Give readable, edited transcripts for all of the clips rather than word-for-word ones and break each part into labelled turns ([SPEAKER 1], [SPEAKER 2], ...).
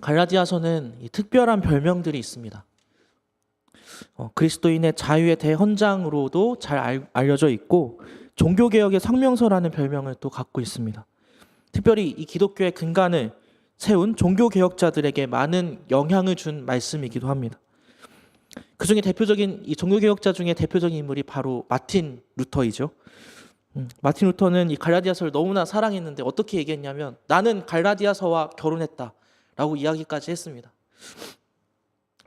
[SPEAKER 1] 갈라디아서는 이 특별한 별명들이 있습니다. 그리스도인의 자유의 대헌장으로도 잘 알려져 있고 종교개혁의 성명서라는 별명을 또 갖고 있습니다. 특별히 이 기독교의 근간을 세운 종교개혁자들에게 많은 영향을 준 말씀이기도 합니다. 그 중에 대표적인 이 종교개혁자 중에 대표적인 인물이 바로 마틴 루터이죠. 마틴 루터는 이 갈라디아서를 너무나 사랑했는데 어떻게 얘기했냐면 나는 갈라디아서와 결혼했다 라고 이야기까지 했습니다.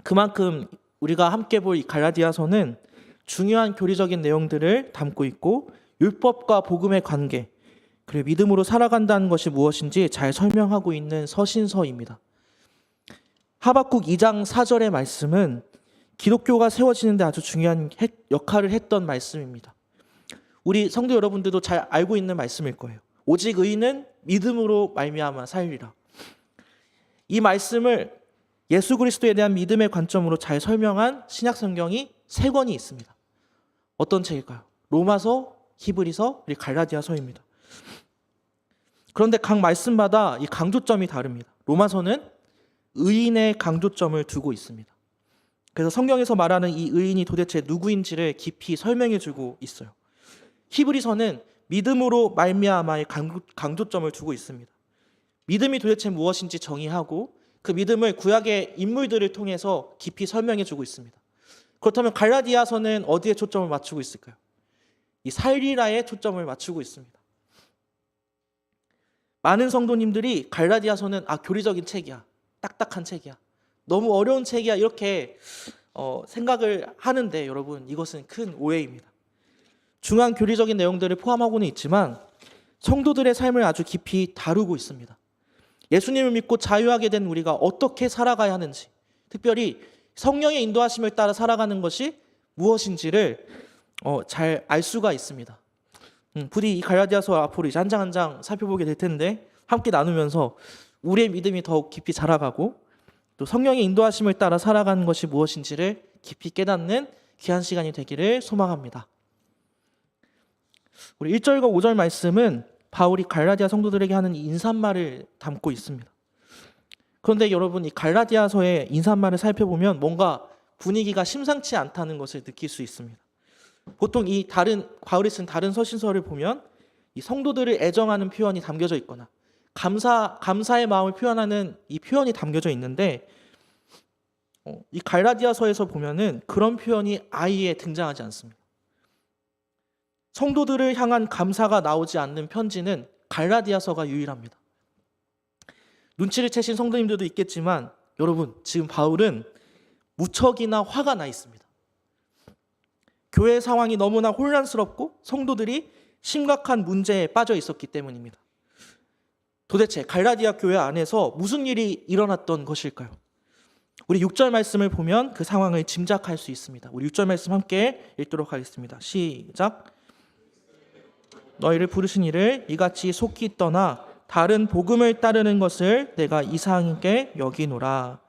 [SPEAKER 1] 그만큼 우리가 함께 볼 이 갈라디아서는 중요한 교리적인 내용들을 담고 있고 율법과 복음의 관계 그리고 믿음으로 살아간다는 것이 무엇인지 잘 설명하고 있는 서신서입니다. 하박국 2장 4절의 말씀은 기독교가 세워지는 데 아주 중요한 역할을 했던 말씀입니다. 우리 성도 여러분들도 잘 알고 있는 말씀일 거예요. 오직 의인은 믿음으로 말미암아 살리라. 이 말씀을 예수 그리스도에 대한 믿음의 관점으로 잘 설명한 신약 성경이 3권이 있습니다. 어떤 책일까요? 로마서, 히브리서, 그리고 갈라디아서입니다. 그런데 각 말씀마다 이 강조점이 다릅니다. 로마서는 의인의 강조점을 두고 있습니다. 그래서 성경에서 말하는 이 의인이 도대체 누구인지를 깊이 설명해 주고 있어요. 히브리서는 믿음으로 말미암아의 강조점을 두고 있습니다. 믿음이 도대체 무엇인지 정의하고 그 믿음을 구약의 인물들을 통해서 깊이 설명해 주고 있습니다. 그렇다면 갈라디아서는 어디에 초점을 맞추고 있을까요? 이 살리라에 초점을 맞추고 있습니다. 많은 성도님들이 갈라디아서는 교리적인 책이야, 딱딱한 책이야, 너무 어려운 책이야 이렇게 생각을 하는데 여러분 이것은 큰 오해입니다. 중요한 교리적인 내용들을 포함하고는 있지만 성도들의 삶을 아주 깊이 다루고 있습니다. 예수님을 믿고 자유하게 된 우리가 어떻게 살아가야 하는지, 특별히 성령의 인도하심을 따라 살아가는 것이 무엇인지를 잘 알 수가 있습니다. 부디 이 갈라디아서 앞으로 이제 한 장 한 장 살펴보게 될 텐데 함께 나누면서 우리의 믿음이 더욱 깊이 자라가고 또 성령의 인도하심을 따라 살아가는 것이 무엇인지를 깊이 깨닫는 귀한 시간이 되기를 소망합니다. 우리 1절과 5절 말씀은 바울이 갈라디아 성도들에게 하는 인사말을 담고 있습니다. 그런데 여러분 이 갈라디아서의 인사말을 살펴보면 뭔가 분위기가 심상치 않다는 것을 느낄 수 있습니다. 보통 이 바울이 쓴 다른 서신서를 보면 이 성도들을 애정하는 표현이 담겨져 있거나 감사의 마음을 표현하는 이 표현이 담겨져 있는데 이 갈라디아서에서 보면은 그런 표현이 아예 등장하지 않습니다. 성도들을 향한 감사가 나오지 않는 편지는 갈라디아서가 유일합니다. 눈치를 채신 성도님들도 있겠지만 여러분 지금 바울은 무척이나 화가 나 있습니다. 교회 상황이 너무나 혼란스럽고 성도들이 심각한 문제에 빠져 있었기 때문입니다. 도대체 갈라디아 교회 안에서 무슨 일이 일어났던 것일까요? 우리 6절 말씀을 보면 그 상황을 짐작할 수 있습니다. 우리 6절 말씀 함께 읽도록 하겠습니다. 시작. 너희를 부르신 이를 이같이 속히 떠나 다른 복음을 따르는 것을 내가 이상하게 여기노라.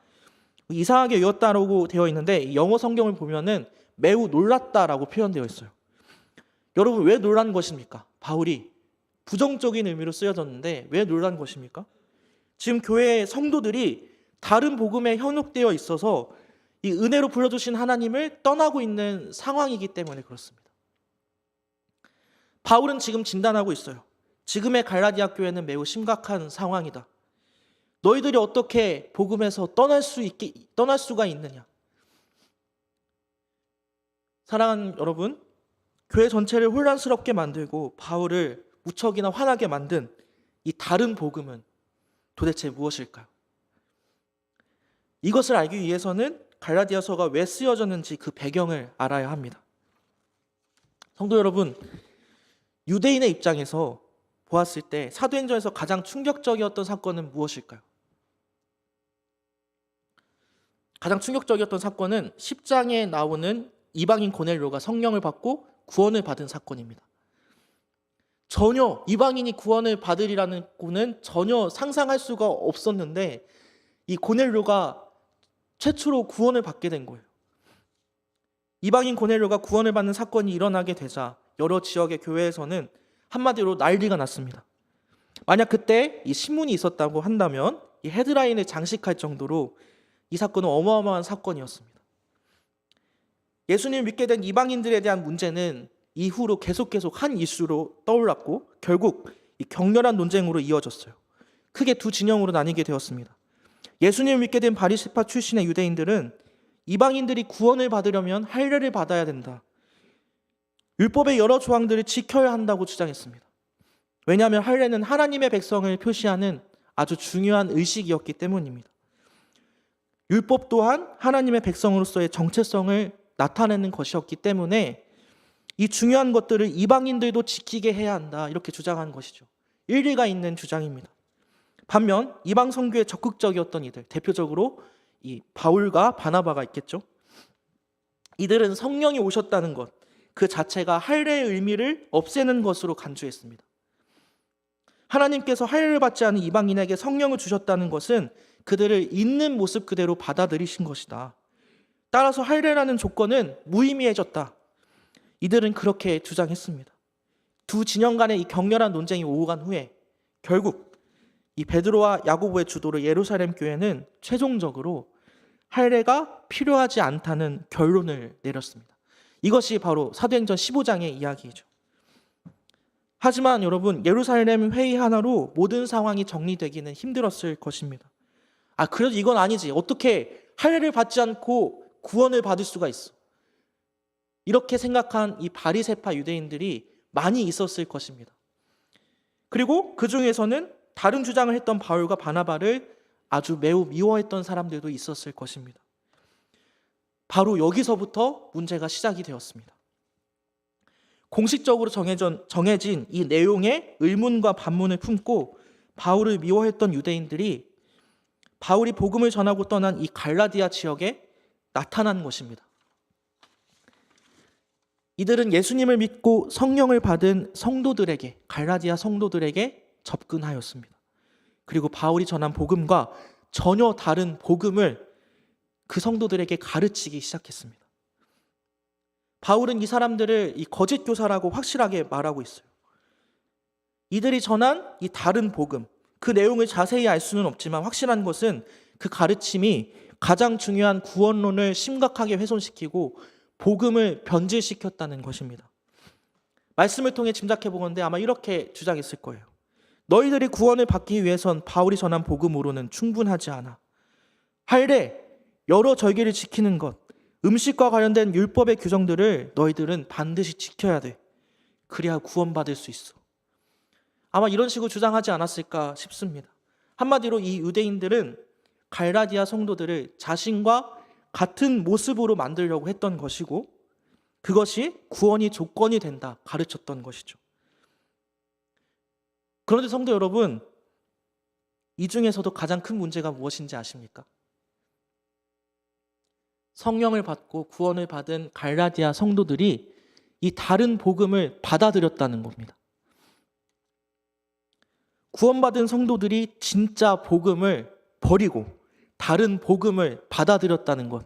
[SPEAKER 1] 이상하게 여겼다라고 되어 있는데 영어 성경을 보면은 매우 놀랐다라고 표현되어 있어요. 여러분 왜 놀란 것입니까? 바울이 부정적인 의미로 쓰여졌는데 왜 놀란 것입니까? 지금 교회의 성도들이 다른 복음에 현혹되어 있어서 이 은혜로 불러주신 하나님을 떠나고 있는 상황이기 때문에 그렇습니다. 바울은 지금 진단하고 있어요. 지금의 갈라디아 교회는 매우 심각한 상황이다. 너희들이 어떻게 복음에서 떠날 수가 있느냐? 사랑하는 여러분, 교회 전체를 혼란스럽게 만들고 바울을 무척이나 화나게 만든 이 다른 복음은 도대체 무엇일까요? 이것을 알기 위해서는 갈라디아서가 왜 쓰여졌는지 그 배경을 알아야 합니다. 성도 여러분, 유대인의 입장에서 보았을 때 사도행전에서 가장 충격적이었던 사건은 무엇일까요? 가장 충격적이었던 사건은 10장에 나오는 이방인 고넬료가 성령을 받고 구원을 받은 사건입니다. 전혀 이방인이 구원을 받으리라는 거는 전혀 상상할 수가 없었는데 이 고넬료가 최초로 구원을 받게 된 거예요. 이방인 고넬료가 구원을 받는 사건이 일어나게 되자 여러 지역의 교회에서는 한마디로 난리가 났습니다. 만약 그때 이 신문이 있었다고 한다면 이 헤드라인을 장식할 정도로 이 사건은 어마어마한 사건이었습니다. 예수님을 믿게 된 이방인들에 대한 문제는 이후로 계속 한 이슈로 떠올랐고 결국 이 격렬한 논쟁으로 이어졌어요. 크게 두 진영으로 나뉘게 되었습니다. 예수님을 믿게 된 바리새파 출신의 유대인들은 이방인들이 구원을 받으려면 할례를 받아야 된다. 율법의 여러 조항들을 지켜야 한다고 주장했습니다. 왜냐하면 할례는 하나님의 백성을 표시하는 아주 중요한 의식이었기 때문입니다. 율법 또한 하나님의 백성으로서의 정체성을 나타내는 것이었기 때문에 이 중요한 것들을 이방인들도 지키게 해야 한다, 이렇게 주장한 것이죠. 일리가 있는 주장입니다. 반면 이방 선교에 적극적이었던 이들, 대표적으로 이 바울과 바나바가 있겠죠. 이들은 성령이 오셨다는 것 그 자체가 할례의 의미를 없애는 것으로 간주했습니다. 하나님께서 할례를 받지 않은 이방인에게 성령을 주셨다는 것은 그들을 있는 모습 그대로 받아들이신 것이다. 따라서 할례라는 조건은 무의미해졌다. 이들은 그렇게 주장했습니다. 두 진영 간의 이 격렬한 논쟁이 오고 간 후에 결국 이 베드로와 야고보의 주도로 예루살렘 교회는 최종적으로 할례가 필요하지 않다는 결론을 내렸습니다. 이것이 바로 사도행전 15장의 이야기이죠. 하지만 여러분, 예루살렘 회의 하나로 모든 상황이 정리되기는 힘들었을 것입니다. 그래도 이건 아니지. 어떻게 할례를 받지 않고 구원을 받을 수가 있어? 이렇게 생각한 이 바리새파 유대인들이 많이 있었을 것입니다. 그리고 그 중에서는 다른 주장을 했던 바울과 바나바를 아주 매우 미워했던 사람들도 있었을 것입니다. 바로 여기서부터 문제가 시작이 되었습니다. 공식적으로 정해진 이 내용에 의문과 반문을 품고 바울을 미워했던 유대인들이 바울이 복음을 전하고 떠난 이 갈라디아 지역에 나타난 것입니다. 이들은 예수님을 믿고 성령을 받은 성도들에게, 갈라디아 성도들에게 접근하였습니다. 그리고 바울이 전한 복음과 전혀 다른 복음을 그 성도들에게 가르치기 시작했습니다. 바울은 이 사람들을 이 거짓 교사라고 확실하게 말하고 있어요. 이들이 전한 이 다른 복음, 그 내용을 자세히 알 수는 없지만 확실한 것은 그 가르침이 가장 중요한 구원론을 심각하게 훼손시키고 복음을 변질시켰다는 것입니다. 말씀을 통해 짐작해 보건대 아마 이렇게 주장했을 거예요. 너희들이 구원을 받기 위해선 바울이 전한 복음으로는 충분하지 않아. 할례, 여러 절기를 지키는 것, 음식과 관련된 율법의 규정들을 너희들은 반드시 지켜야 돼. 그래야 구원받을 수 있어. 아마 이런 식으로 주장하지 않았을까 싶습니다. 한마디로 이 유대인들은 갈라디아 성도들을 자신과 같은 모습으로 만들려고 했던 것이고 그것이 구원이 조건이 된다 가르쳤던 것이죠. 그런데 성도 여러분, 이 중에서도 가장 큰 문제가 무엇인지 아십니까? 성령을 받고 구원을 받은 갈라디아 성도들이 이 다른 복음을 받아들였다는 겁니다. 구원받은 성도들이 진짜 복음을 버리고 다른 복음을 받아들였다는 것,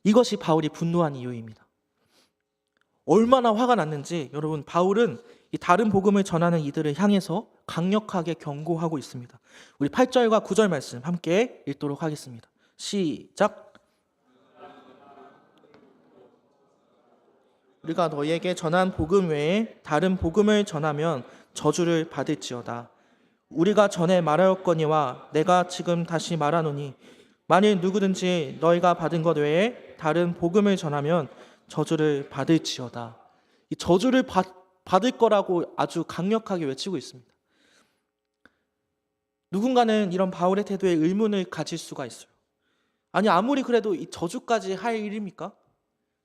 [SPEAKER 1] 이것이 바울이 분노한 이유입니다. 얼마나 화가 났는지 여러분, 바울은 이 다른 복음을 전하는 이들을 향해서 강력하게 경고하고 있습니다. 우리 8절과 9절 말씀 함께 읽도록 하겠습니다. 시작. 우리가 너희에게 전한 복음 외에 다른 복음을 전하면 저주를 받을지어다. 우리가 전에 말하였거니와 내가 지금 다시 말하노니 만일 누구든지 너희가 받은 것 외에 다른 복음을 전하면 저주를 받을지어다. 이 저주를 받을 거라고 아주 강력하게 외치고 있습니다. 누군가는 이런 바울의 태도에 의문을 가질 수가 있어요. 아니, 아무리 그래도 이 저주까지 할 일입니까?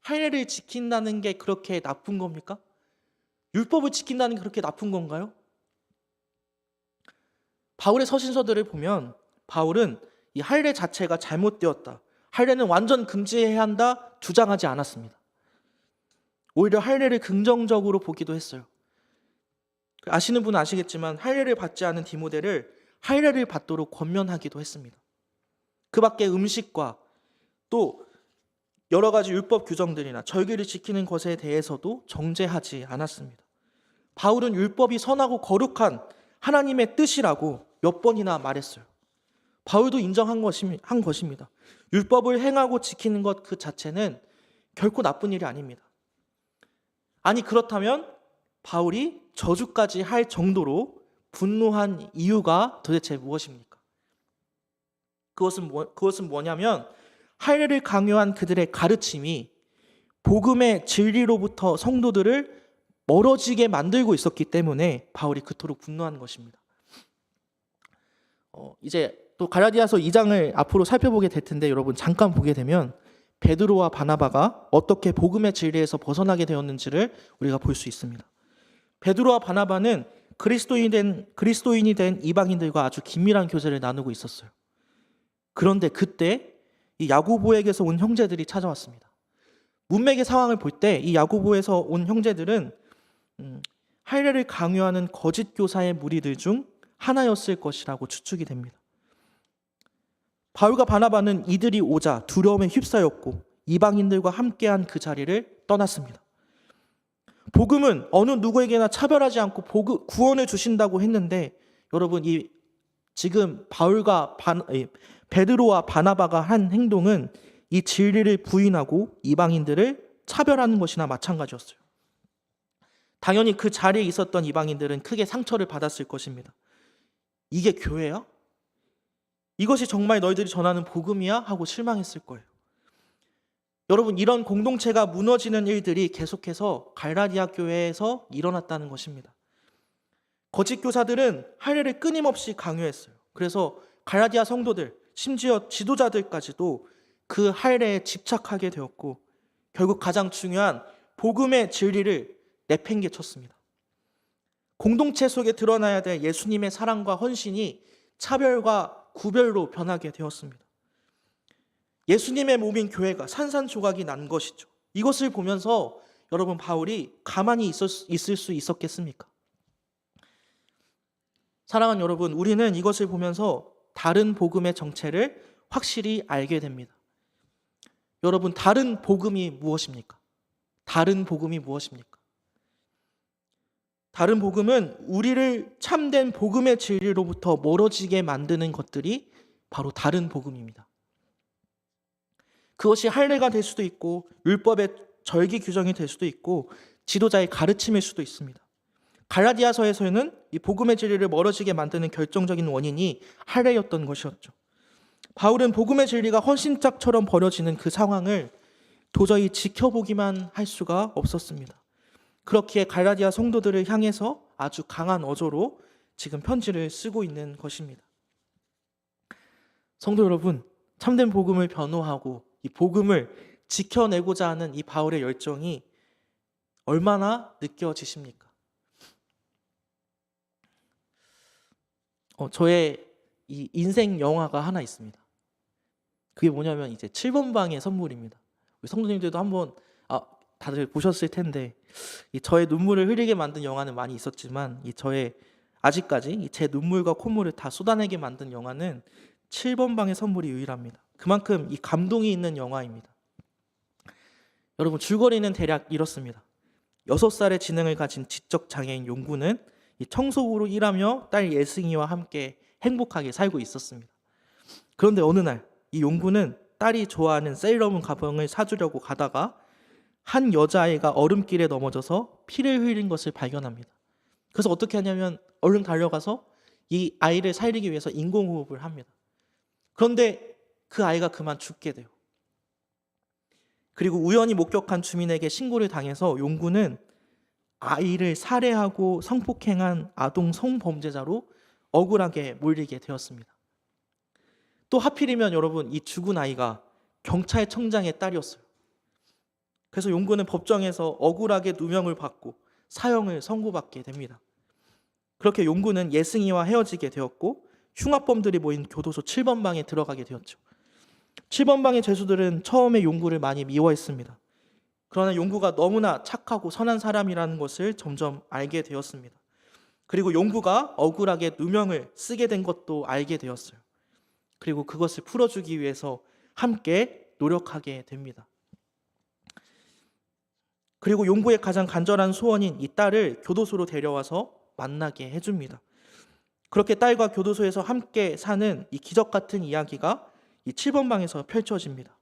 [SPEAKER 1] 할례를 지킨다는 게 그렇게 나쁜 겁니까? 율법을 지킨다는 게 그렇게 나쁜 건가요? 바울의 서신서들을 보면 바울은 이 할례 자체가 잘못되었다, 할례는 완전 금지해야 한다 주장하지 않았습니다. 오히려 할례를 긍정적으로 보기도 했어요. 아시는 분은 아시겠지만 할례를 받지 않은 디모데를 할례를 받도록 권면하기도 했습니다. 그 밖에 음식과 또 여러 가지 율법 규정들이나 절기를 지키는 것에 대해서도 정죄하지 않았습니다. 바울은 율법이 선하고 거룩한 하나님의 뜻이라고 몇 번이나 말했어요. 바울도 인정한 것입니다. 율법을 행하고 지키는 것 그 자체는 결코 나쁜 일이 아닙니다. 아니 그렇다면 바울이 저주까지 할 정도로 분노한 이유가 도대체 무엇입니까? 그것은 뭐냐면 할례를 강요한 그들의 가르침이 복음의 진리로부터 성도들을 멀어지게 만들고 있었기 때문에 바울이 그토록 분노하는 것입니다. 이제 또 갈라디아서 2장을 앞으로 살펴보게 될 텐데 여러분 잠깐 보게 되면 베드로와 바나바가 어떻게 복음의 진리에서 벗어나게 되었는지를 우리가 볼 수 있습니다. 베드로와 바나바는 그리스도인이 된 이방인들과 아주 긴밀한 교제를 나누고 있었어요. 그런데 그때 이 야고보에게서 온 형제들이 찾아왔습니다. 문맥의 상황을 볼 때 이 야고보에서 온 형제들은 할례를 강요하는 거짓 교사의 무리들 중 하나였을 것이라고 추측이 됩니다. 바울과 바나바는 이들이 오자 두려움에 휩싸였고 이방인들과 함께한 그 자리를 떠났습니다. 복음은 어느 누구에게나 차별하지 않고 구원을 주신다고 했는데 여러분 지금 베드로와 바나바가 한 행동은 이 진리를 부인하고 이방인들을 차별하는 것이나 마찬가지였어요. 당연히 그 자리에 있었던 이방인들은 크게 상처를 받았을 것입니다. 이게 교회야? 이것이 정말 너희들이 전하는 복음이야? 하고 실망했을 거예요. 여러분 이런 공동체가 무너지는 일들이 계속해서 갈라디아 교회에서 일어났다는 것입니다. 거짓 교사들은 할례를 끊임없이 강요했어요. 그래서 갈라디아 성도들 심지어 지도자들까지도 그 할례에 집착하게 되었고 결국 가장 중요한 복음의 진리를 내팽개쳤습니다. 공동체 속에 드러나야 될 예수님의 사랑과 헌신이 차별과 구별로 변하게 되었습니다. 예수님의 몸인 교회가 산산조각이 난 것이죠. 이것을 보면서 여러분 바울이 가만히 있을 수 있었겠습니까? 사랑하는 여러분, 우리는 이것을 보면서 다른 복음의 정체를 확실히 알게 됩니다. 여러분, 다른 복음이 무엇입니까? 다른 복음이 무엇입니까? 다른 복음은 우리를 참된 복음의 진리로부터 멀어지게 만드는 것들이 바로 다른 복음입니다. 그것이 할례가 될 수도 있고 율법의 절기 규정이 될 수도 있고 지도자의 가르침일 수도 있습니다. 갈라디아서에서는 이 복음의 진리를 멀어지게 만드는 결정적인 원인이 할례였던 것이었죠. 바울은 복음의 진리가 헌신짝처럼 버려지는 그 상황을 도저히 지켜보기만 할 수가 없었습니다. 그렇기에 갈라디아 성도들을 향해서 아주 강한 어조로 지금 편지를 쓰고 있는 것입니다. 성도 여러분, 참된 복음을 변호하고 이 복음을 지켜내고자 하는 이 바울의 열정이 얼마나 느껴지십니까? 저의 이 인생 영화가 하나 있습니다. 그게 뭐냐면 이제 7번 방의 선물입니다. 우리 성도님들도 한번 다들 보셨을 텐데 저의 눈물을 흐리게 만든 영화는 많이 있었지만 아직까지 제 눈물과 콧물을 다 쏟아내게 만든 영화는 7번 방의 선물이 유일합니다. 그만큼 이 감동이 있는 영화입니다. 여러분 줄거리는 대략 이렇습니다. 6살의 지능을 가진 지적 장애인 용구는 이 청소부로 일하며 딸 예승이와 함께 행복하게 살고 있었습니다. 그런데 어느 날 이 용구는 딸이 좋아하는 세일러문 가방을 사주려고 가다가 한 여자아이가 얼음길에 넘어져서 피를 흘린 것을 발견합니다. 그래서 어떻게 하냐면 얼른 달려가서 이 아이를 살리기 위해서 인공호흡을 합니다. 그런데 그 아이가 그만 죽게 돼요. 그리고 우연히 목격한 주민에게 신고를 당해서 용구는 아이를 살해하고 성폭행한 아동 성범죄자로 억울하게 몰리게 되었습니다. 또 하필이면 여러분 이 죽은 아이가 경찰청장의 딸이었어요. 그래서 용구는 법정에서 억울하게 누명을 받고 사형을 선고받게 됩니다. 그렇게 용구는 예승이와 헤어지게 되었고 흉악범들이 모인 교도소 7번 방에 들어가게 되었죠. 7번 방의 죄수들은 처음에 용구를 많이 미워했습니다. 그러나 용구가 너무나 착하고 선한 사람이라는 것을 점점 알게 되었습니다. 그리고 용구가 억울하게 누명을 쓰게 된 것도 알게 되었어요. 그리고 그것을 풀어주기 위해서 함께 노력하게 됩니다. 그리고 용구의 가장 간절한 소원인 이 딸을 교도소로 데려와서 만나게 해줍니다. 그렇게 딸과 교도소에서 함께 사는 이 기적 같은 이야기가 이 7번 방에서 펼쳐집니다.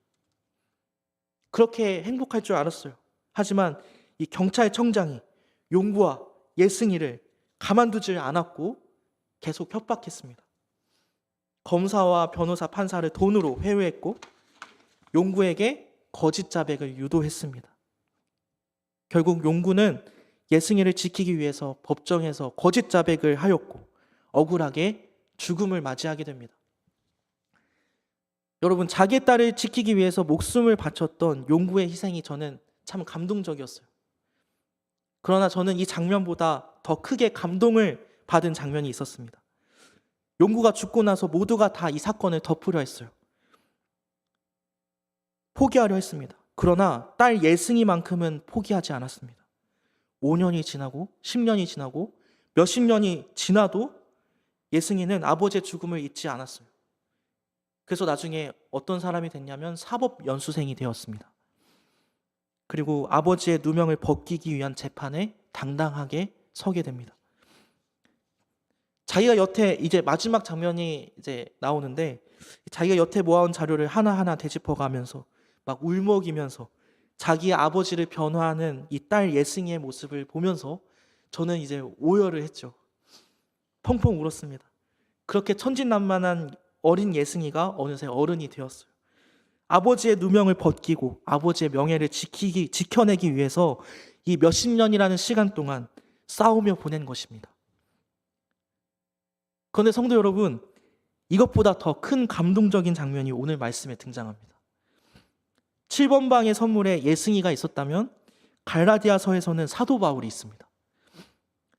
[SPEAKER 1] 그렇게 행복할 줄 알았어요. 하지만 이 경찰청장이 용구와 예승이를 가만두질 않았고 계속 협박했습니다. 검사와 변호사, 판사를 돈으로 회유했고 용구에게 거짓 자백을 유도했습니다. 결국 용구는 예승이를 지키기 위해서 법정에서 거짓 자백을 하였고 억울하게 죽음을 맞이하게 됩니다. 여러분, 자기의 딸을 지키기 위해서 목숨을 바쳤던 용구의 희생이 저는 참 감동적이었어요. 그러나 저는 이 장면보다 더 크게 감동을 받은 장면이 있었습니다. 용구가 죽고 나서 모두가 다 이 사건을 덮으려 했어요. 포기하려 했습니다. 그러나 딸 예승이만큼은 포기하지 않았습니다. 5년이 지나고 10년이 지나고 몇십 년이 지나도 예승이는 아버지의 죽음을 잊지 않았어요. 그래서 나중에 어떤 사람이 됐냐면 사법연수생이 되었습니다. 그리고 아버지의 누명을 벗기기 위한 재판에 당당하게 서게 됩니다. 자기가 여태 이제 마지막 장면이 이제 나오는데 자기가 여태 모아온 자료를 하나하나 되짚어가면서 막 울먹이면서 자기의 아버지를 변호하는 이 딸 예승이의 모습을 보면서 저는 이제 오열을 했죠. 펑펑 울었습니다. 그렇게 천진난만한 어린 예승이가 어느새 어른이 되었어요. 아버지의 누명을 벗기고 아버지의 명예를 지켜내기 위해서 이 몇십 년이라는 시간 동안 싸우며 보낸 것입니다. 그런데 성도 여러분, 이것보다 더 큰 감동적인 장면이 오늘 말씀에 등장합니다. 7번 방의 선물에 예승이가 있었다면 갈라디아서에서는 사도 바울이 있습니다.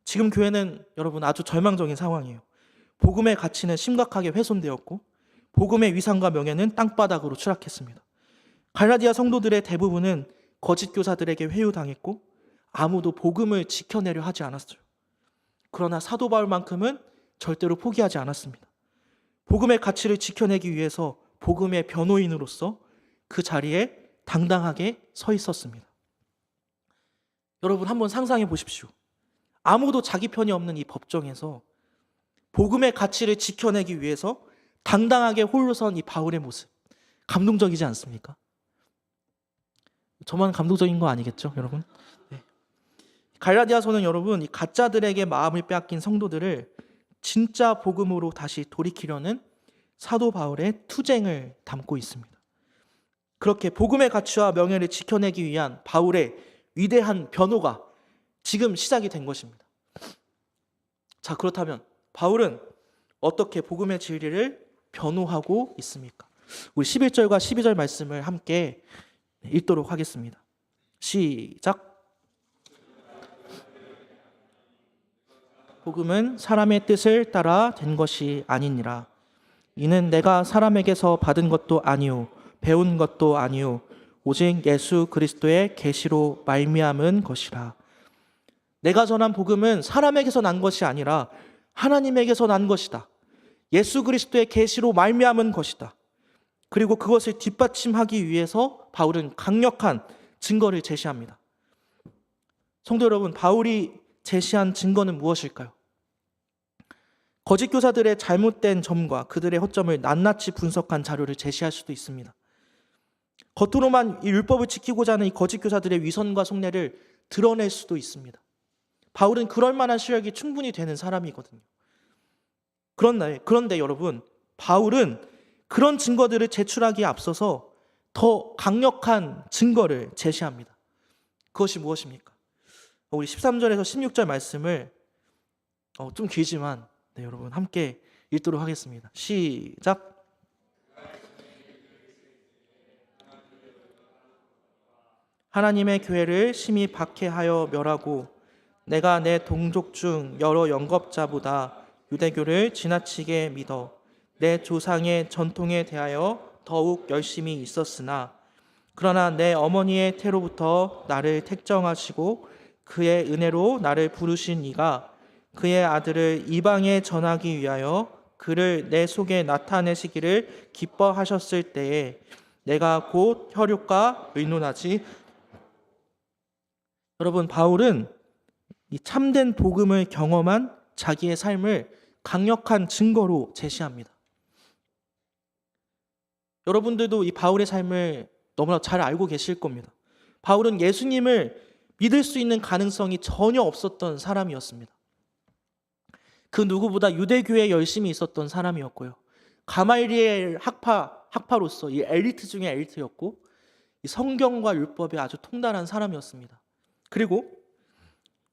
[SPEAKER 1] 지금 교회는 여러분 아주 절망적인 상황이에요. 복음의 가치는 심각하게 훼손되었고 복음의 위상과 명예는 땅바닥으로 추락했습니다. 갈라디아 성도들의 대부분은 거짓 교사들에게 회유당했고 아무도 복음을 지켜내려 하지 않았어요. 그러나 사도 바울만큼은 절대로 포기하지 않았습니다. 복음의 가치를 지켜내기 위해서 복음의 변호인으로서 그 자리에 당당하게 서 있었습니다. 여러분 한번 상상해 보십시오. 아무도 자기 편이 없는 이 법정에서 복음의 가치를 지켜내기 위해서 당당하게 홀로 선 이 바울의 모습, 감동적이지 않습니까? 저만 감동적인 거 아니겠죠, 여러분? 네. 갈라디아서는 여러분 이 가짜들에게 마음을 빼앗긴 성도들을 진짜 복음으로 다시 돌이키려는 사도 바울의 투쟁을 담고 있습니다. 그렇게 복음의 가치와 명예를 지켜내기 위한 바울의 위대한 변호가 지금 시작이 된 것입니다. 자, 그렇다면 바울은 어떻게 복음의 진리를 변호하고 있습니까? 우리 11절과 12절 말씀을 함께 읽도록 하겠습니다. 시작. 복음은 사람의 뜻을 따라 된 것이 아니니라. 이는 내가 사람에게서 받은 것도 아니요 배운 것도 아니요 오직 예수 그리스도의 계시로 말미암은 것이라. 내가 전한 복음은 사람에게서 난 것이 아니라 하나님에게서 난 것이다. 예수 그리스도의 계시로 말미암은 것이다. 그리고 그것을 뒷받침하기 위해서 바울은 강력한 증거를 제시합니다. 성도 여러분, 바울이 제시한 증거는 무엇일까요? 거짓 교사들의 잘못된 점과 그들의 허점을 낱낱이 분석한 자료를 제시할 수도 있습니다. 겉으로만 이 율법을 지키고자 하는 이 거짓 교사들의 위선과 속내를 드러낼 수도 있습니다. 바울은 그럴 만한 실력이 충분히 되는 사람이거든요. 그런데 여러분, 바울은 그런 증거들을 제출하기에 앞서서 더 강력한 증거를 제시합니다. 그것이 무엇입니까? 우리 13절에서 16절 말씀을 좀 길지만 여러분 함께 읽도록 하겠습니다. 시작. 하나님의 교회를 심히 박해하여 멸하고 내가 내 동족 중 여러 영겁자보다 유대교를 지나치게 믿어 내 조상의 전통에 대하여 더욱 열심히 있었으나 그러나 내 어머니의 태로부터 나를 택정하시고 그의 은혜로 나를 부르신 이가 그의 아들을 이방에 전하기 위하여 그를 내 속에 나타내시기를 기뻐하셨을 때에 내가 곧 혈육과 의논하지. 여러분, 바울은 이 참된 복음을 경험한 자기의 삶을 강력한 증거로 제시합니다. 여러분들도 이 바울의 삶을 너무나 잘 알고 계실 겁니다. 바울은 예수님을 믿을 수 있는 가능성이 전혀 없었던 사람이었습니다. 그 누구보다 유대교에 열심히 있었던 사람이었고요. 가말리엘 학파로서 이 엘리트 중에 엘리트였고, 이 성경과 율법에 아주 통달한 사람이었습니다. 그리고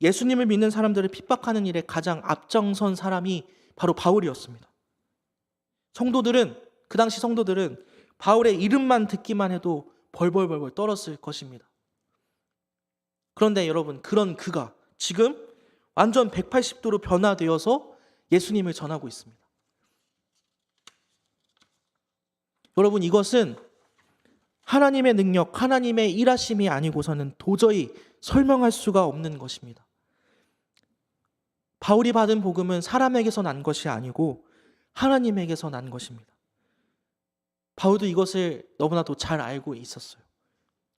[SPEAKER 1] 예수님을 믿는 사람들을 핍박하는 일에 가장 앞장선 사람이 바로 바울이었습니다. 그 당시 성도들은 바울의 이름만 듣기만 해도 벌벌벌 떨었을 것입니다. 그런데 여러분, 그런 그가 지금 완전 180도로 변화되어서 예수님을 전하고 있습니다. 여러분, 이것은 하나님의 능력, 하나님의 일하심이 아니고서는 도저히 설명할 수가 없는 것입니다. 바울이 받은 복음은 사람에게서 난 것이 아니고 하나님에게서 난 것입니다. 바울도 이것을 너무나도 잘 알고 있었어요.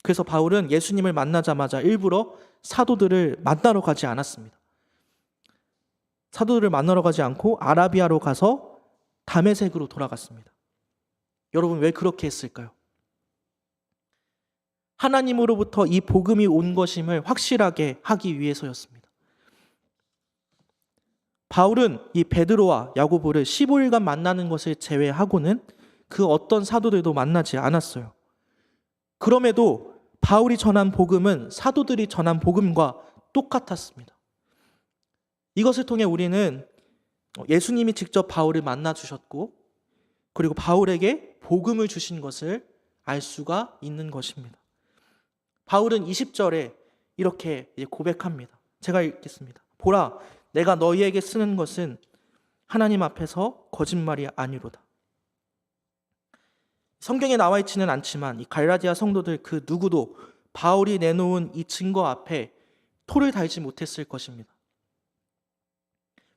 [SPEAKER 1] 그래서 바울은 예수님을 만나자마자 일부러 사도들을 만나러 가지 않았습니다. 사도들을 만나러 가지 않고 아라비아로 가서 다메섹으로 돌아갔습니다. 여러분, 왜 그렇게 했을까요? 하나님으로부터 이 복음이 온 것임을 확실하게 하기 위해서였습니다. 바울은 이 베드로와 야고보를 15일간 만나는 것을 제외하고는 그 어떤 사도들도 만나지 않았어요. 그럼에도 바울이 전한 복음은 사도들이 전한 복음과 똑같았습니다. 이것을 통해 우리는 예수님이 직접 바울을 만나 주셨고, 그리고 바울에게 복음을 주신 것을 알 수가 있는 것입니다. 바울은 20절에 이렇게 고백합니다. 제가 읽겠습니다. 보라, 내가 너희에게 쓰는 것은 하나님 앞에서 거짓말이 아니로다. 성경에 나와 있지는 않지만 이 갈라디아 성도들 그 누구도 바울이 내놓은 이 증거 앞에 토를 달지 못했을 것입니다.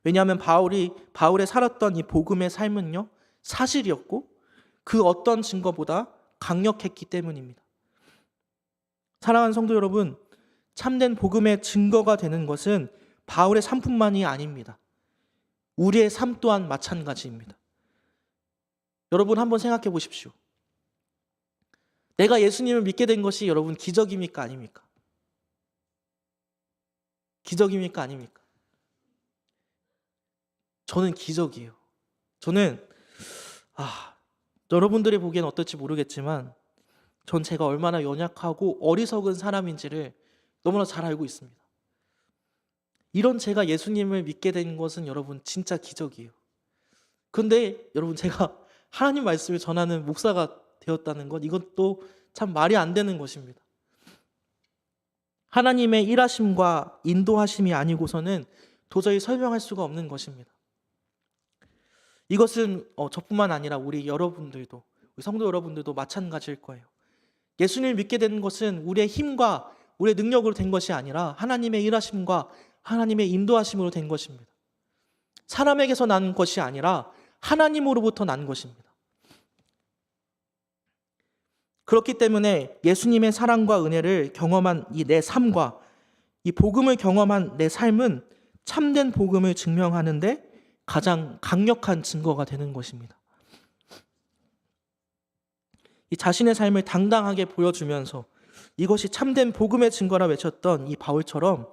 [SPEAKER 1] 왜냐하면 바울의 살았던 이 복음의 삶은요, 사실이었고 그 어떤 증거보다 강력했기 때문입니다. 사랑하는 성도 여러분, 참된 복음의 증거가 되는 것은 바울의 삶뿐만이 아닙니다. 우리의 삶 또한 마찬가지입니다. 여러분, 한번 생각해 보십시오. 내가 예수님을 믿게 된 것이 여러분 기적입니까? 아닙니까? 기적입니까? 아닙니까? 저는 기적이에요. 저는 여러분들이 보기엔 어떨지 모르겠지만 전 제가 얼마나 연약하고 어리석은 사람인지를 너무나 잘 알고 있습니다. 이런 제가 예수님을 믿게 된 것은 여러분 진짜 기적이에요. 그런데 여러분, 제가 하나님 말씀을 전하는 목사가 되었다는 것, 이것도 참 말이 안 되는 것입니다. 하나님의 일하심과 인도하심이 아니고서는 도저히 설명할 수가 없는 것입니다. 이것은 저뿐만 아니라 우리 여러분들도, 우리 성도 여러분들도 마찬가지일 거예요. 예수님을 믿게 된 것은 우리의 힘과 우리의 능력으로 된 것이 아니라 하나님의 일하심과 하나님의 인도하심으로 된 것입니다. 사람에게서 난 것이 아니라 하나님으로부터 난 것입니다. 그렇기 때문에 예수님의 사랑과 은혜를 경험한 이 내 삶과 이 복음을 경험한 내 삶은 참된 복음을 증명하는데 가장 강력한 증거가 되는 것입니다. 이 자신의 삶을 당당하게 보여주면서 이것이 참된 복음의 증거라 외쳤던 이 바울처럼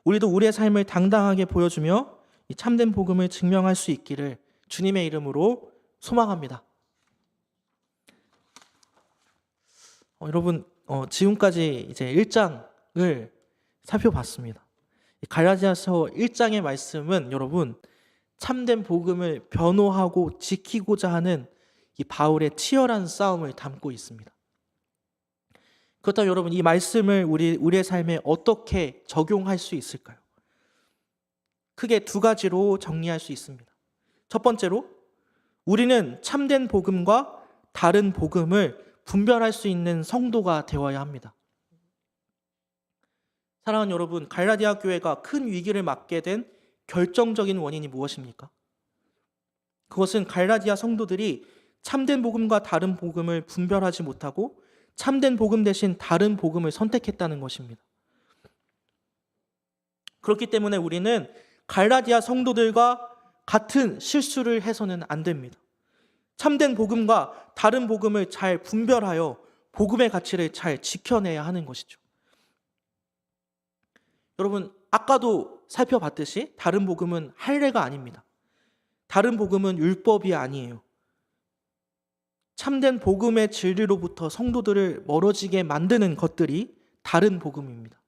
[SPEAKER 1] 우리도 우리의 삶을 당당하게 보여주며 이 참된 복음을 증명할 수 있기를 주님의 이름으로 소망합니다. 여러분, 지금까지 이제 1장을 살펴봤습니다. 갈라디아서 1장의 말씀은 여러분 참된 복음을 변호하고 지키고자 하는 이 바울의 치열한 싸움을 담고 있습니다. 그렇다면 여러분, 이 말씀을 우리의 삶에 어떻게 적용할 수 있을까요? 크게 두 가지로 정리할 수 있습니다. 첫 번째로, 우리는 참된 복음과 다른 복음을 분별할 수 있는 성도가 되어야 합니다. 사랑하는 여러분, 갈라디아 교회가 큰 위기를 맞게 된 결정적인 원인이 무엇입니까? 그것은 갈라디아 성도들이 참된 복음과 다른 복음을 분별하지 못하고 참된 복음 대신 다른 복음을 선택했다는 것입니다. 그렇기 때문에 우리는 갈라디아 성도들과 같은 실수를 해서는 안 됩니다. 참된 복음과 다른 복음을 잘 분별하여 복음의 가치를 잘 지켜내야 하는 것이죠. 여러분, 아까도 살펴봤듯이 다른 복음은 할례가 아닙니다. 다른 복음은 율법이 아니에요. 참된 복음의 진리로부터 성도들을 멀어지게 만드는 것들이 다른 복음입니다.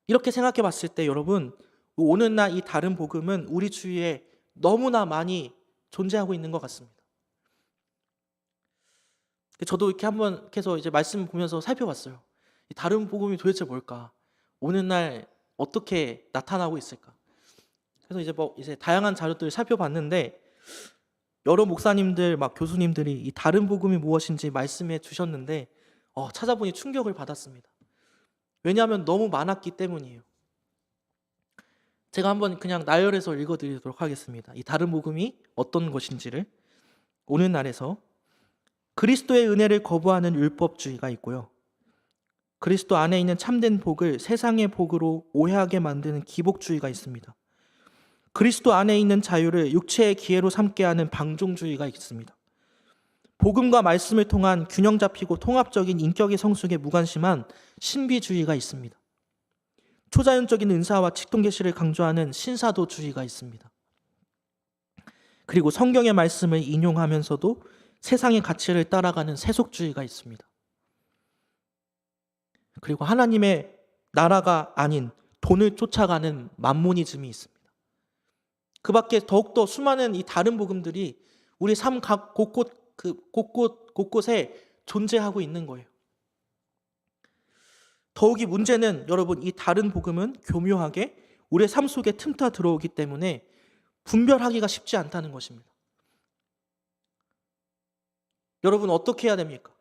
[SPEAKER 1] 이렇게 생각해 봤을 때 여러분, 오늘날 이 다른 복음은 우리 주위에 너무나 많이 존재하고 있는 것 같습니다. 저도 이렇게 한번 해서 이제 말씀 보면서 살펴봤어요. 이 다른 복음이 도대체 뭘까? 오늘날 어떻게 나타나고 있을까? 그래서 이제 다양한 자료들을 살펴봤는데 여러 목사님들, 막 교수님들이 이 다른 복음이 무엇인지 말씀해 주셨는데 찾아보니 충격을 받았습니다. 왜냐하면 너무 많았기 때문이에요. 제가 한번 그냥 나열해서 읽어드리도록 하겠습니다. 이 다른 복음이 어떤 것인지를. 오늘날에서 그리스도의 은혜를 거부하는 율법주의가 있고요. 그리스도 안에 있는 참된 복을 세상의 복으로 오해하게 만드는 기복주의가 있습니다. 그리스도 안에 있는 자유를 육체의 기회로 삼게 하는 방종주의가 있습니다. 복음과 말씀을 통한 균형 잡히고 통합적인 인격의 성숙에 무관심한 신비주의가 있습니다. 초자연적인 은사와 직통계시를 강조하는 신사도주의가 있습니다. 그리고 성경의 말씀을 인용하면서도 세상의 가치를 따라가는 세속주의가 있습니다. 그리고 하나님의 나라가 아닌 돈을 쫓아가는 만모니즘이 있습니다. 그 밖에 더욱더 수많은 이 다른 복음들이 우리 삶 각 곳곳에 존재하고 있는 거예요. 더욱이 문제는 여러분, 이 다른 복음은 교묘하게 우리의 삶 속에 틈타 들어오기 때문에 분별하기가 쉽지 않다는 것입니다. 여러분, 어떻게 해야 됩니까?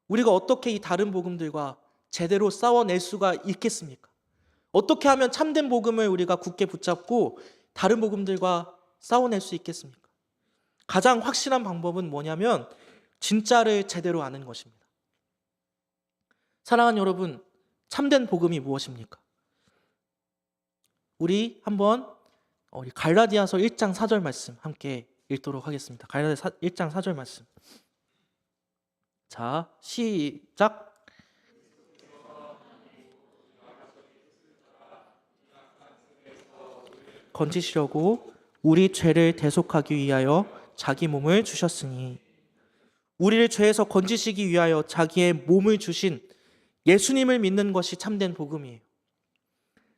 [SPEAKER 1] 우리가 어떻게 이 다른 복음들과 제대로 싸워낼 수가 있겠습니까? 어떻게 하면 참된 복음을 우리가 굳게 붙잡고 다른 복음들과 싸워낼 수 있겠습니까? 가장 확실한 방법은 뭐냐면 진짜를 제대로 아는 것입니다. 사랑하는 여러분, 참된 복음이 무엇입니까? 우리 한번 갈라디아서 1장 4절 말씀 함께 읽도록 하겠습니다. 갈라디아서 1장 4절 말씀. 자, 시작. 건지시려고 우리 죄를 대속하기 위하여 자기 몸을 주셨으니. 우리를 죄에서 건지시기 위하여 자기의 몸을 주신 예수님을 믿는 것이 참된 복음이에요.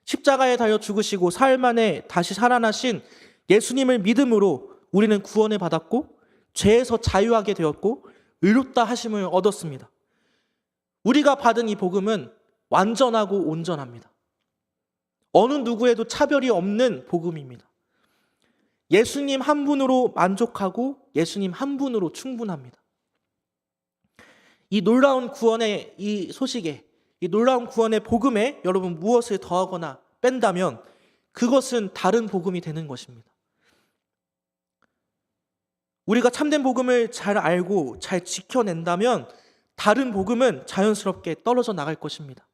[SPEAKER 1] 십자가에 달려 죽으시고 사흘 만에 다시 살아나신 예수님을 믿음으로 우리는 구원을 받았고 죄에서 자유하게 되었고 의롭다 하심을 얻었습니다. 우리가 받은 이 복음은 완전하고 온전합니다. 어느 누구에도 차별이 없는 복음입니다. 예수님 한 분으로 만족하고 예수님 한 분으로 충분합니다. 이 놀라운 구원의 이 소식에, 이 놀라운 구원의 복음에 여러분 무엇을 더하거나 뺀다면 그것은 다른 복음이 되는 것입니다. 우리가 참된 복음을 잘 알고 잘 지켜낸다면 다른 복음은 자연스럽게 떨어져 나갈 것입니다.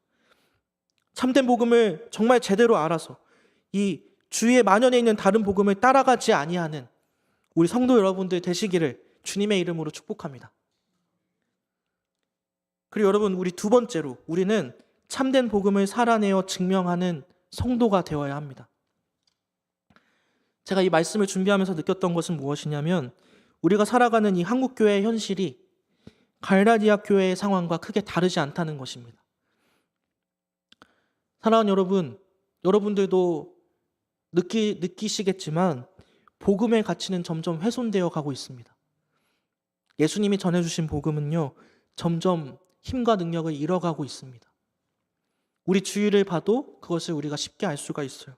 [SPEAKER 1] 참된 복음을 정말 제대로 알아서 이 주위에 만연해 있는 다른 복음을 따라가지 아니하는 우리 성도 여러분들 되시기를 주님의 이름으로 축복합니다. 그리고 여러분, 우리 두 번째로 우리는 참된 복음을 살아내어 증명하는 성도가 되어야 합니다. 제가 이 말씀을 준비하면서 느꼈던 것은 무엇이냐면 우리가 살아가는 이 한국교회의 현실이 갈라디아 교회의 상황과 크게 다르지 않다는 것입니다. 사랑하는 여러분, 여러분들도 느끼시겠지만 복음의 가치는 점점 훼손되어 가고 있습니다. 예수님이 전해주신 복음은요, 점점 힘과 능력을 잃어가고 있습니다. 우리 주위를 봐도 그것을 우리가 쉽게 알 수가 있어요.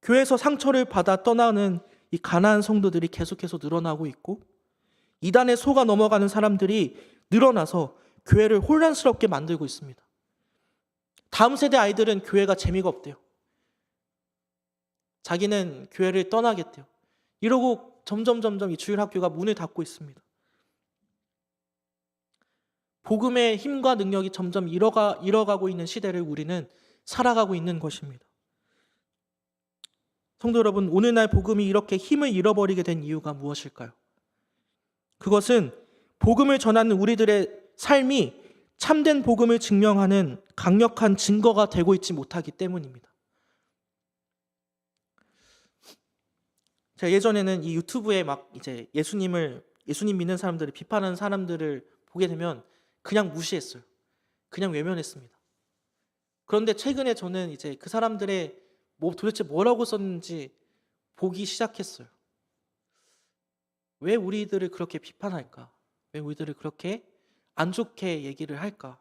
[SPEAKER 1] 교회에서 상처를 받아 떠나는 이 가난한 성도들이 계속해서 늘어나고 있고 이단에 속아 넘어가는 사람들이 늘어나서 교회를 혼란스럽게 만들고 있습니다. 다음 세대 아이들은 교회가 재미가 없대요. 자기는 교회를 떠나겠대요. 이러고 점점 이 주일학교가 문을 닫고 있습니다. 복음의 힘과 능력이 점점 잃어가고 있는 시대를 우리는 살아가고 있는 것입니다. 성도 여러분, 오늘날 복음이 이렇게 힘을 잃어버리게 된 이유가 무엇일까요? 그것은 복음을 전하는 우리들의 삶이 참된 복음을 증명하는 강력한 증거가 되고 있지 못하기 때문입니다. 제가 예전에는 이 유튜브에 막 이제 예수님 믿는 사람들을 비판하는 사람들을 보게 되면 그냥 무시했어요. 그냥 외면했습니다. 그런데 최근에 저는 이제 그 사람들의 도대체 뭐라고 썼는지 보기 시작했어요. 왜 우리들을 그렇게 비판할까? 왜 우리들을 그렇게 안 좋게 얘기를 할까?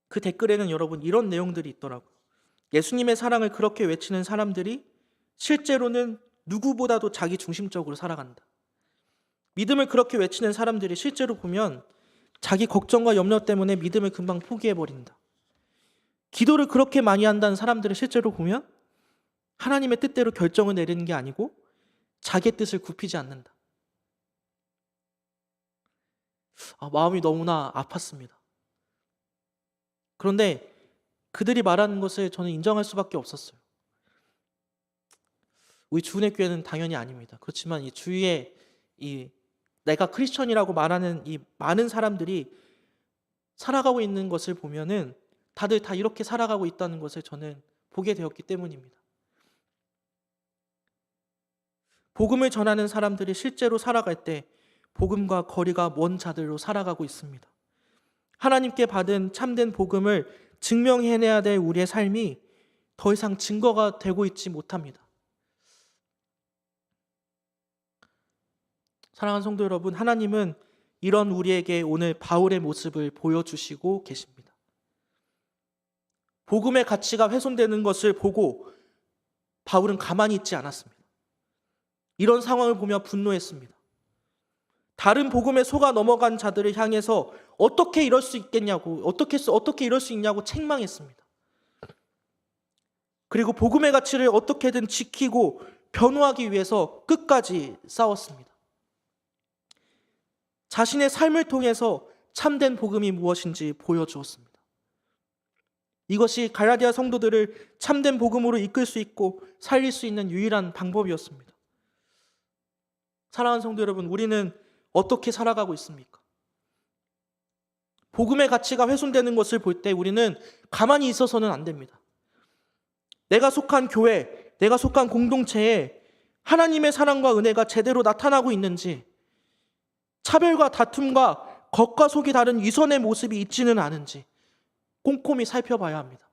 [SPEAKER 1] 그 댓글에는 여러분 이런 내용들이 있더라고요. 예수님의 사랑을 그렇게 외치는 사람들이 실제로는 누구보다도 자기 중심적으로 살아간다. 믿음을 그렇게 외치는 사람들이 실제로 보면 자기 걱정과 염려 때문에 믿음을 금방 포기해버린다. 기도를 그렇게 많이 한다는 사람들을 실제로 보면 하나님의 뜻대로 결정을 내리는 게 아니고 자기의 뜻을 굽히지 않는다. 마음이 너무나 아팠습니다. 그런데 그들이 말하는 것을 저는 인정할 수밖에 없었어요. 우리 주은혜 교회는 당연히 아닙니다. 그렇지만 이 주위에 내가 크리스천이라고 말하는 이 많은 사람들이 살아가고 있는 것을 보면은 다들 다 이렇게 살아가고 있다는 것을 저는 보게 되었기 때문입니다. 복음을 전하는 사람들이 실제로 살아갈 때 복음과 거리가 먼 자들로 살아가고 있습니다. 하나님께 받은 참된 복음을 증명해내야 될 우리의 삶이 더 이상 증거가 되고 있지 못합니다. 사랑하는 성도 여러분, 하나님은 이런 우리에게 오늘 바울의 모습을 보여주시고 계십니다. 복음의 가치가 훼손되는 것을 보고 바울은 가만히 있지 않았습니다. 이런 상황을 보며 분노했습니다. 다른 복음에 속아 넘어간 자들을 향해서 어떻게 이럴 수 있겠냐고, 어떻게 이럴 수 있냐고 책망했습니다. 그리고 복음의 가치를 어떻게든 지키고 변호하기 위해서 끝까지 싸웠습니다. 자신의 삶을 통해서 참된 복음이 무엇인지 보여주었습니다. 이것이 갈라디아 성도들을 참된 복음으로 이끌 수 있고 살릴 수 있는 유일한 방법이었습니다. 사랑하는 성도 여러분, 우리는 어떻게 살아가고 있습니까? 복음의 가치가 훼손되는 것을 볼 때 우리는 가만히 있어서는 안 됩니다. 내가 속한 교회, 내가 속한 공동체에 하나님의 사랑과 은혜가 제대로 나타나고 있는지, 차별과 다툼과 겉과 속이 다른 위선의 모습이 있지는 않은지 꼼꼼히 살펴봐야 합니다.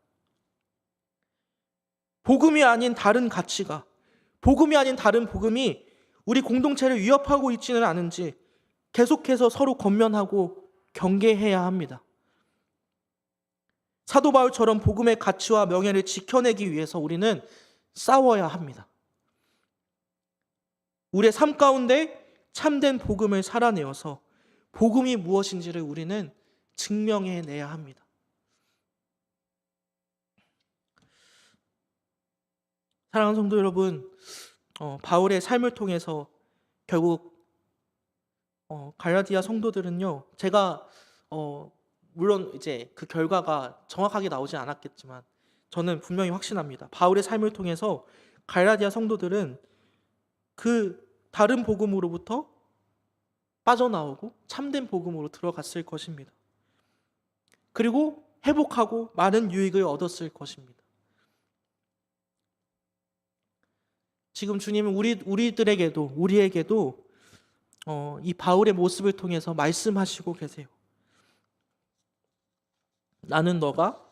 [SPEAKER 1] 복음이 아닌 다른 가치가, 복음이 아닌 다른 복음이 우리 공동체를 위협하고 있지는 않은지 계속해서 서로 권면하고 경계해야 합니다. 사도 바울처럼 복음의 가치와 명예를 지켜내기 위해서 우리는 싸워야 합니다. 우리의 삶 가운데 참된 복음을 살아내어서 복음이 무엇인지를 우리는 증명해내야 합니다. 사랑하는 성도 여러분, 바울의 삶을 통해서 결국 갈라디아 성도들은요, 제가 물론 이제 그 결과가 정확하게 나오지 않았겠지만 저는 분명히 확신합니다. 바울의 삶을 통해서 갈라디아 성도들은 그 다른 복음으로부터 빠져나오고 참된 복음으로 들어갔을 것입니다. 그리고 회복하고 많은 유익을 얻었을 것입니다. 지금 주님은 우리에게도 이 바울의 모습을 통해서 말씀하시고 계세요. 나는 너가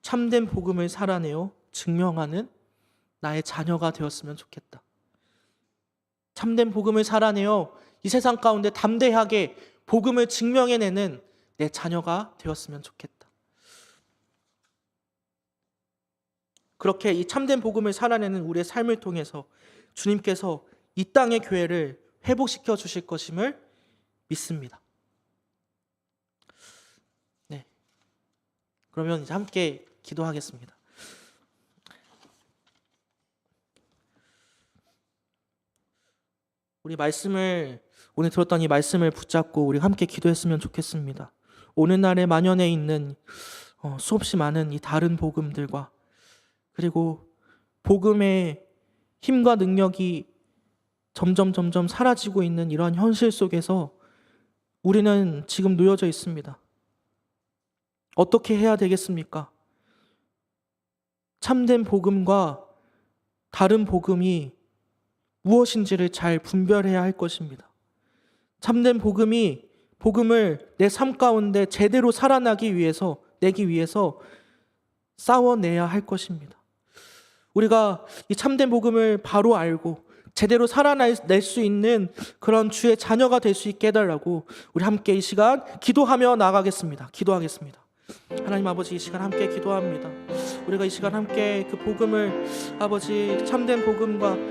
[SPEAKER 1] 참된 복음을 살아내어 증명하는 나의 자녀가 되었으면 좋겠다. 참된 복음을 살아내어 이 세상 가운데 담대하게 복음을 증명해내는 내 자녀가 되었으면 좋겠다. 그렇게 이 참된 복음을 살아내는 우리의 삶을 통해서 주님께서 이 땅의 교회를 회복시켜 주실 것임을 믿습니다. 네. 그러면 이제 함께 기도하겠습니다. 오늘 들었던 이 말씀을 붙잡고 우리 함께 기도했으면 좋겠습니다. 오늘날에 만연해 있는 수없이 많은 이 다른 복음들과 그리고 복음의 힘과 능력이 점점 사라지고 있는 이러한 현실 속에서 우리는 지금 놓여져 있습니다. 어떻게 해야 되겠습니까? 참된 복음과 다른 복음이 무엇인지를 잘 분별해야 할 것입니다. 참된 복음을 내 삶 가운데 제대로 내기 위해서 싸워내야 할 것입니다. 우리가 이 참된 복음을 바로 알고 제대로 살아낼 수 있는 그런 주의 자녀가 될 수 있게 해달라고 우리 함께 이 시간 기도하며 나가겠습니다. 기도하겠습니다. 하나님 아버지, 이 시간 함께 기도합니다. 우리가 이 시간 함께 그 복음을, 아버지, 참된 복음과